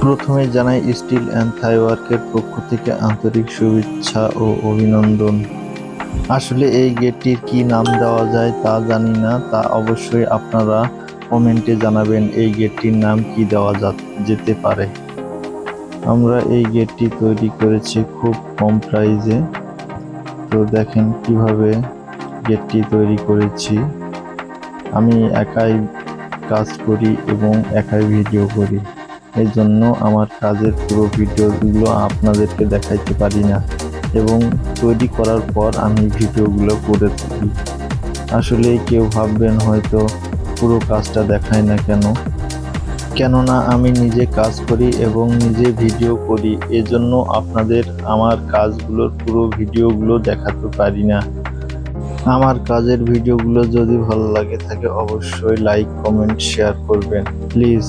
প্রথমে জানাই steel and থাই ওয়ার্কের পক্ষ থেকে আন্তরিক শুভেচ্ছা ও অভিনন্দন। আসলে এই গেটটির কি নাম দেওয়া যায় তা জানি না, তা অবশ্যই আপনারা কমেন্টে জানাবেন এই গেটটির নাম কি দেওয়া যেতে পারে। আমরা এই গেটটি তৈরি করেছি খুব কম প্রাইজে। তো দেখেন কিভাবে গেটটি তৈরি করেছি। আমি একাই কাজ করি এবং একাই ভিডিও করি, এই জন্য আমার কাজের পুরো ভিডিওগুলো আপনাদেরকে দেখাইতে পারি না এবং তৈরি করার পর আমি ভিডিওগুলো করে থাকি। আসলে কেউ ভাববেন হয়তো পুরো কাজটা দেখায় না কেননা আমি নিজে কাজ করি এবং নিজে ভিডিও করি, এজন্য আপনাদের আমার কাজগুলোর পুরো ভিডিওগুলো দেখাতে পারি না। আমার কাজের ভিডিওগুলো যদি ভালো লাগে থাকে অবশ্যই লাইক, কমেন্ট, শেয়ার করবেন প্লিজ।